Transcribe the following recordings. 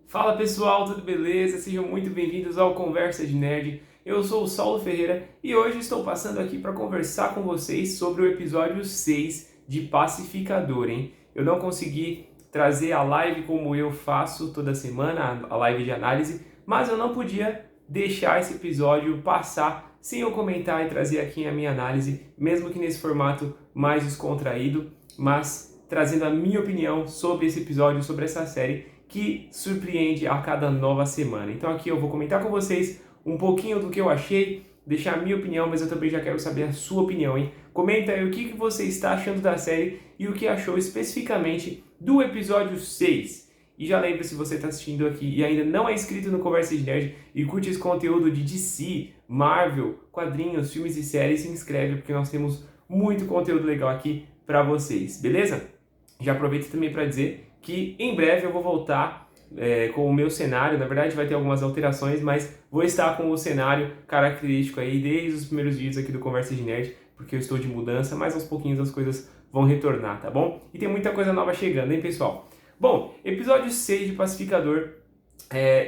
Fala pessoal, tudo beleza? Sejam muito bem-vindos ao Conversa de Nerd. Eu sou o Saulo Ferreira e hoje estou passando aqui para conversar com vocês sobre o episódio 6 de Pacificador, hein? Eu não consegui trazer a live como eu faço toda semana, a live de análise, mas eu não podia deixar esse episódio passar sem eu comentar e trazer aqui a minha análise, mesmo que nesse formato mais descontraído, mas trazendo a minha opinião sobre esse episódio, sobre essa série que surpreende a cada nova semana. Então aqui eu vou comentar com vocês um pouquinho do que eu achei, deixar a minha opinião, mas eu também já quero saber a sua opinião, hein? Comenta aí o que você está achando da série e o que achou especificamente do episódio 6. E já lembra, se você está assistindo aqui e ainda não é inscrito no Conversa de Nerd e curte esse conteúdo de DC, Marvel, quadrinhos, filmes e séries, se inscreve porque nós temos muito conteúdo legal aqui para vocês, beleza? Já aproveito também para dizer que em breve eu vou voltar com o meu cenário. Na verdade vai ter algumas alterações, mas vou estar com o cenário característico aí desde os primeiros vídeos aqui do Conversa de Nerd, porque eu estou de mudança, mas aos pouquinhos as coisas vão retornar, tá bom? E tem muita coisa nova chegando, hein, pessoal? Bom, episódio 6 de Pacificador,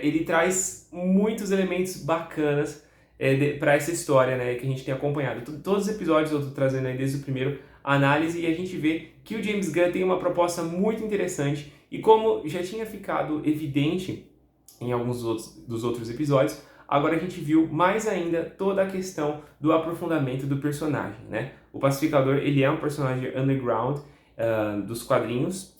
ele traz muitos elementos bacanas para essa história, né, que a gente tem acompanhado. Todos os episódios eu estou trazendo aí desde o primeiro análise e a gente vê que o James Gunn tem uma proposta muito interessante e, como já tinha ficado evidente em alguns dos outros episódios, agora a gente viu mais ainda toda a questão do aprofundamento do personagem, né? O Pacificador, ele é um personagem underground dos quadrinhos.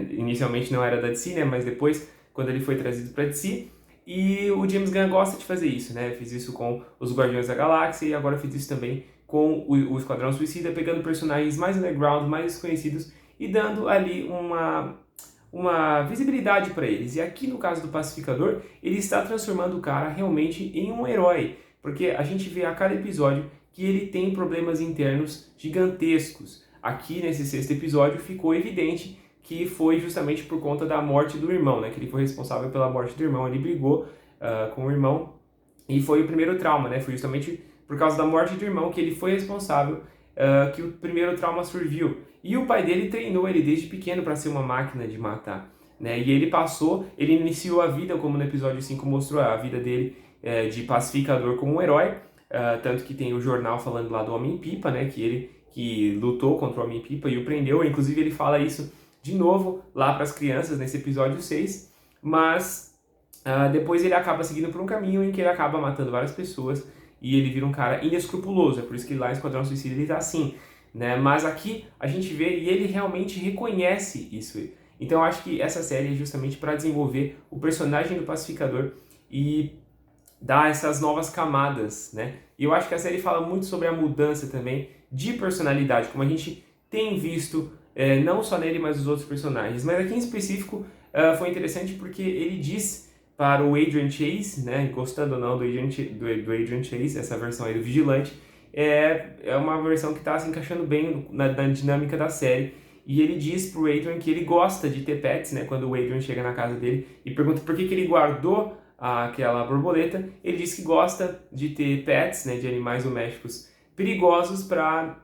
Inicialmente não era da DC, né? Mas depois, quando ele foi trazido para DC, e o James Gunn gosta de fazer isso, né? Fiz isso com os Guardiões da Galáxia e agora fiz isso também com o Esquadrão Suicida, pegando personagens mais underground, mais desconhecidos e dando ali uma visibilidade para eles. E aqui no caso do Pacificador, ele está transformando o cara realmente em um herói, porque a gente vê a cada episódio que ele tem problemas internos gigantescos. Aqui nesse sexto episódio ficou evidente que foi justamente por conta da morte do irmão, né? Que ele foi responsável pela morte do irmão, ele brigou com o irmão e foi o primeiro trauma, né? Foi justamente por causa da morte do irmão que ele foi responsável, que o primeiro trauma surgiu. E o pai dele treinou ele desde pequeno para ser uma máquina de matar, né? E ele iniciou a vida, como no episódio 5 mostrou, a vida dele de pacificador como um herói, tanto que tem o jornal falando lá do Homem-Pipa, né? Que lutou contra o Homem-Pipa e o prendeu, inclusive ele fala isso de novo lá para as crianças nesse episódio 6, mas depois ele acaba seguindo por um caminho em que ele acaba matando várias pessoas e ele vira um cara inescrupuloso. É por isso que lá em Esquadrão Suicida ele tá assim, né? Mas aqui a gente vê e ele realmente reconhece isso. Então eu acho que essa série é justamente para desenvolver o personagem do Pacificador e dar essas novas camadas, né? E eu acho que a série fala muito sobre a mudança também de personalidade, como a gente tem visto não só nele, mas os outros personagens. Mas aqui em específico foi interessante porque ele diz para o Adrian Chase, né, gostando ou não do Adrian Chase, essa versão aí do Vigilante, é uma versão que está se encaixando bem na dinâmica da série. E ele diz pro Adrian que ele gosta de ter pets, né, quando o Adrian chega na casa dele e pergunta por que ele guardou aquela borboleta. Ele diz que gosta de ter pets, né, de animais domésticos perigosos para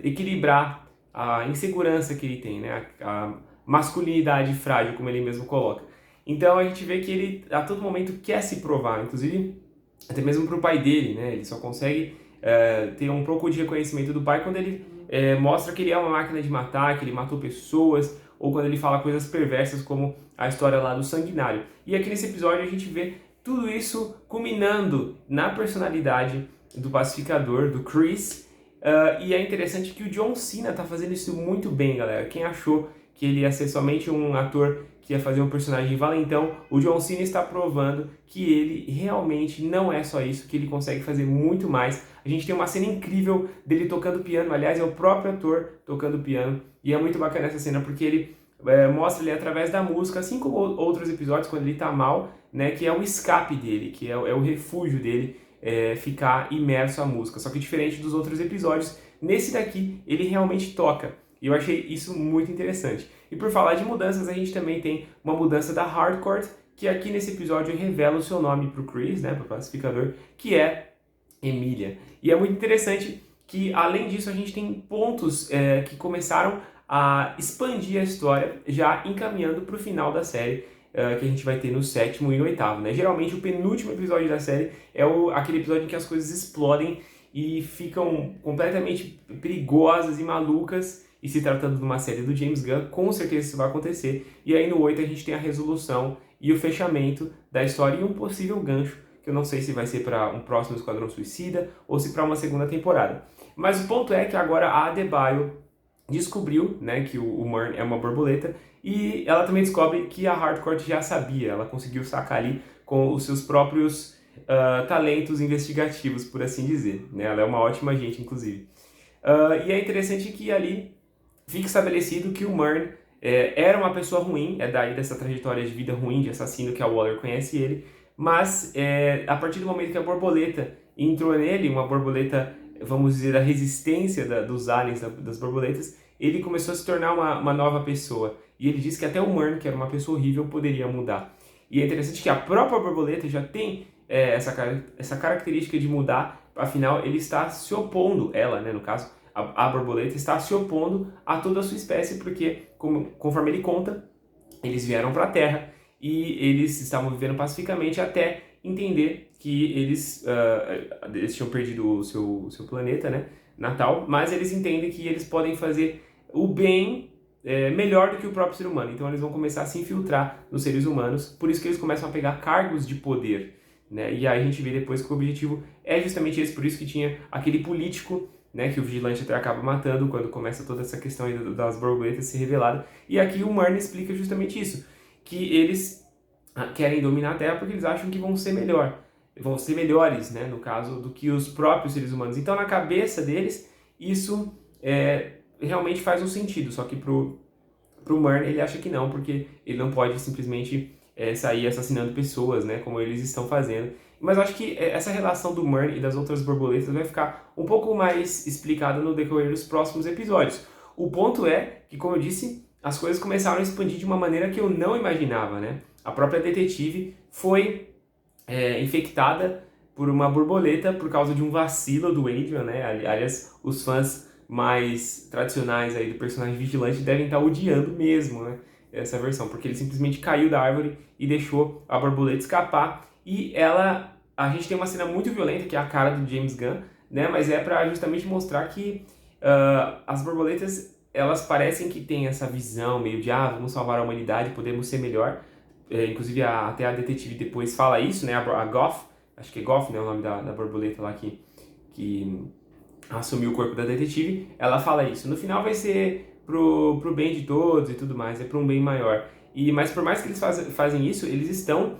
equilibrar a insegurança que ele tem, né, a masculinidade frágil, como ele mesmo coloca. Então a gente vê que ele a todo momento quer se provar, inclusive até mesmo para o pai dele, né? Ele só consegue ter um pouco de reconhecimento do pai quando ele mostra que ele é uma máquina de matar, que ele matou pessoas, ou quando ele fala coisas perversas como a história lá do Sanguinário. E aqui nesse episódio a gente vê tudo isso culminando na personalidade do Pacificador, do Chris. E é interessante que o John Cena tá fazendo isso muito bem, galera. Quem achou que ele ia ser somente um ator que ia fazer um personagem valentão, o John Cena está provando que ele realmente não é só isso, que ele consegue fazer muito mais. A gente tem uma cena incrível dele tocando piano, aliás, é o próprio ator tocando piano, e é muito bacana essa cena porque ele mostra ele através da música, assim como outros episódios, quando ele tá mal, né, que é o escape dele, que é o refúgio dele, ficar imerso à música. Só que diferente dos outros episódios, nesse daqui ele realmente toca. E eu achei isso muito interessante. E por falar de mudanças, a gente também tem uma mudança da Hardcore, que aqui nesse episódio revela o seu nome pro Chris, né, pro Pacificador, que é Emília. E é muito interessante que, além disso, a gente tem pontos que começaram a expandir a história, já encaminhando para o final da série. que a gente vai ter no 7º e no 8º, né? Geralmente o penúltimo episódio da série é aquele episódio em que as coisas explodem e ficam completamente perigosas e malucas, e se tratando de uma série do James Gunn, com certeza isso vai acontecer. E aí no 8 a gente tem a resolução e o fechamento da história e um possível gancho, que eu não sei se vai ser para um próximo Esquadrão Suicida ou se para uma segunda temporada. Mas o ponto é que agora a Adebayo descobriu, né, que o Murn é uma borboleta, e ela também descobre que a Harcourt já sabia, ela conseguiu sacar ali com os seus próprios talentos investigativos, por assim dizer, né? Ela é uma ótima agente, inclusive. E é interessante que ali fica estabelecido que o Murn era uma pessoa ruim, é daí dessa trajetória de vida ruim, de assassino, que a Waller conhece ele, mas a partir do momento que a borboleta entrou nele, uma borboleta, vamos dizer, da resistência dos aliens, das borboletas, ele começou a se tornar uma nova pessoa. E ele disse que até o Murn, que era uma pessoa horrível, poderia mudar. E é interessante que a própria borboleta já tem essa característica de mudar, afinal ele está se opondo, ela, né, no caso, a borboleta está se opondo a toda a sua espécie, porque, conforme ele conta, eles vieram para a Terra e eles estavam vivendo pacificamente até entender que eles tinham perdido o seu planeta, né, natal, mas eles entendem que eles podem fazer o bem melhor do que o próprio ser humano. Então eles vão começar a se infiltrar nos seres humanos, por isso que eles começam a pegar cargos de poder, né? E aí a gente vê depois que o objetivo é justamente esse, por isso que tinha aquele político, né, que o vigilante até acaba matando quando começa toda essa questão aí das borboletas ser revelada. E aqui o Murn explica justamente isso, que eles querem dominar a Terra porque eles acham que vão ser melhores, né, no caso, do que os próprios seres humanos. Então na cabeça deles isso realmente faz um sentido, só que pro Murn ele acha que não, porque ele não pode simplesmente sair assassinando pessoas, né, como eles estão fazendo. Mas eu acho que essa relação do Murn e das outras borboletas vai ficar um pouco mais explicada no decorrer dos próximos episódios. O ponto é que, como eu disse, as coisas começaram a expandir de uma maneira que eu não imaginava, né? A própria detetive foi infectada por uma borboleta por causa de um vacilo do Adrian, né? Aliás, os fãs mais tradicionais aí do personagem vigilante devem estar odiando mesmo, né, essa versão, porque ele simplesmente caiu da árvore e deixou a borboleta escapar. E a gente tem uma cena muito violenta, que é a cara do James Gunn, né, mas é para justamente mostrar que as borboletas, elas parecem que têm essa visão meio de, vamos salvar a humanidade, podemos ser melhor. Inclusive até a detetive depois fala isso, né, a Goff, acho que é Goff, né, o nome da borboleta lá que assumiu o corpo da detetive, ela fala isso. No final vai ser pro bem de todos e tudo mais, é para um bem maior. Mas por mais que eles fazem isso, eles estão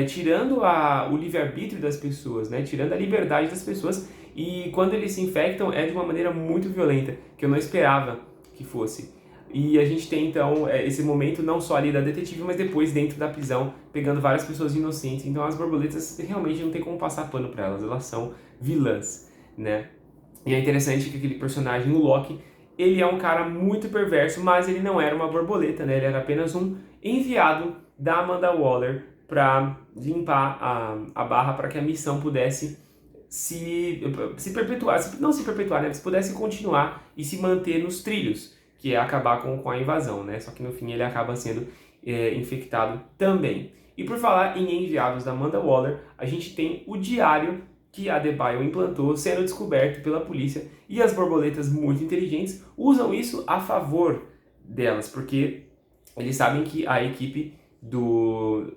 tirando o livre-arbítrio das pessoas, né? Tirando a liberdade das pessoas, e quando eles se infectam é de uma maneira muito violenta, que eu não esperava que fosse. E a gente tem então esse momento não só ali da detetive, mas depois dentro da prisão, pegando várias pessoas inocentes. Então as borboletas realmente não tem como passar pano para elas são vilãs, né? E é interessante que aquele personagem, o Loki, ele é um cara muito perverso, mas ele não era uma borboleta, né? Ele era apenas um enviado da Amanda Waller para limpar a barra para que a missão pudesse se perpetuar, não se perpetuar, né? Mas pudesse continuar e se manter nos trilhos, que é acabar com a invasão, né? Só que no fim ele acaba sendo infectado também. E por falar em enviados da Amanda Waller, a gente tem o diário que a Adebayo implantou sendo descoberto pela polícia, e as borboletas muito inteligentes usam isso a favor delas, porque eles sabem que a equipe do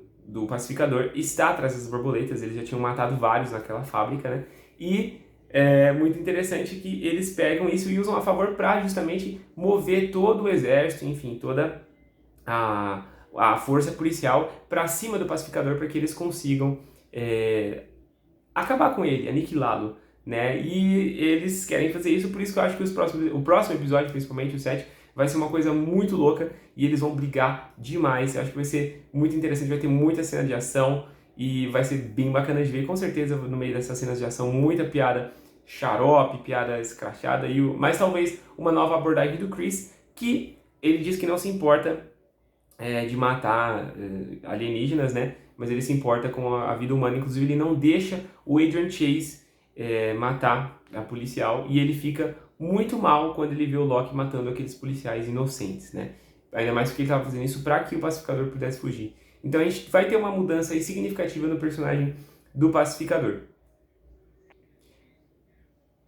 pacificador está atrás das borboletas, eles já tinham matado vários naquela fábrica, né? E é muito interessante que eles pegam isso e usam a favor para justamente mover todo o exército, enfim, toda a força policial para cima do pacificador, para que eles consigam acabar com ele, aniquilá-lo, né? E eles querem fazer isso, por isso que eu acho que o próximo episódio, principalmente o 7, vai ser uma coisa muito louca e eles vão brigar demais. Eu acho que vai ser muito interessante, vai ter muita cena de ação e vai ser bem bacana de ver. Com certeza, no meio dessas cenas de ação, muita piada xarope, piada escrachada, mas talvez uma nova abordagem do Chris, que ele diz que não se importa de matar alienígenas, né? Mas ele se importa com a vida humana. Inclusive, ele não deixa o Adrian Chase matar a policial, e ele fica muito mal quando ele vê o Loki matando aqueles policiais inocentes, né? Ainda mais porque ele estava fazendo isso para que o pacificador pudesse fugir. Então a gente vai ter uma mudança aí significativa no personagem do Pacificador.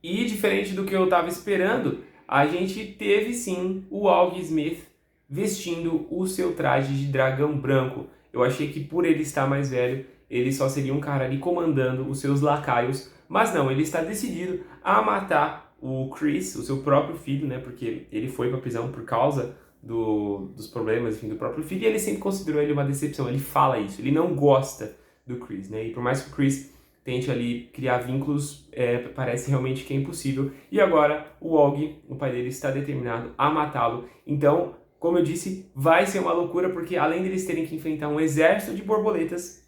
E diferente do que eu estava esperando, a gente teve sim o Aug Smith vestindo o seu traje de dragão branco. Eu achei que por ele estar mais velho, ele só seria um cara ali comandando os seus lacaios, mas não, ele está decidido a matar o Chris, o seu próprio filho, né? Porque ele foi para a prisão por causa dos problemas, enfim, do próprio filho, e ele sempre considerou ele uma decepção. Ele fala isso, ele não gosta do Chris, né? E por mais que o Chris tente ali criar vínculos, parece realmente que é impossível. E agora o Og, o pai dele, está determinado a matá-lo. Então, como eu disse, vai ser uma loucura, porque além deles terem que enfrentar um exército de borboletas,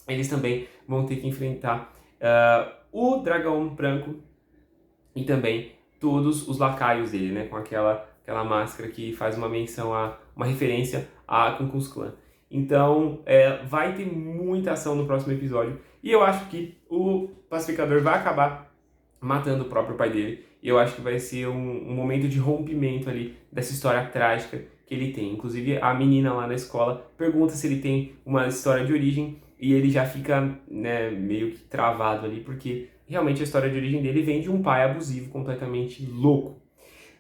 eles também vão ter que enfrentar o dragão branco e também todos os lacaios dele, né? Com aquela máscara que faz uma menção uma referência a Ku Klux Klan. Então, vai ter muita ação no próximo episódio. E eu acho que o Pacificador vai acabar matando o próprio pai dele. E eu acho que vai ser um momento de rompimento ali dessa história trágica que ele tem. Inclusive, a menina lá na escola pergunta se ele tem uma história de origem. E ele já fica, né, meio que travado ali, porque realmente a história de origem dele vem de um pai abusivo, completamente louco.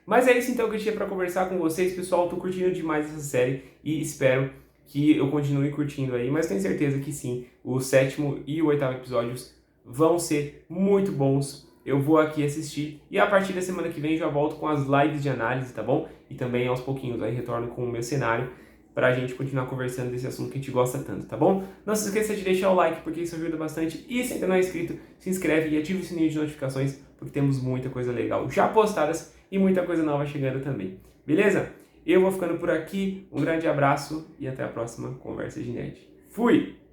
Mas é isso então que eu tinha para conversar com vocês, pessoal. Tô curtindo demais essa série e espero que eu continue curtindo aí, mas tenho certeza que sim, o 7º e o 8º episódios vão ser muito bons. Eu vou aqui assistir e a partir da semana que vem já volto com as lives de análise, tá bom? E também aos pouquinhos aí retorno com o meu cenário pra gente continuar conversando desse assunto que a gente gosta tanto, tá bom? Não se esqueça de deixar o like porque isso ajuda bastante e se ainda não é inscrito, se inscreve e ativa o sininho de notificações porque temos muita coisa legal já postadas e muita coisa nova chegando também, beleza? Eu vou ficando por aqui, um grande abraço e até a próxima Conversa de Nerd. Fui!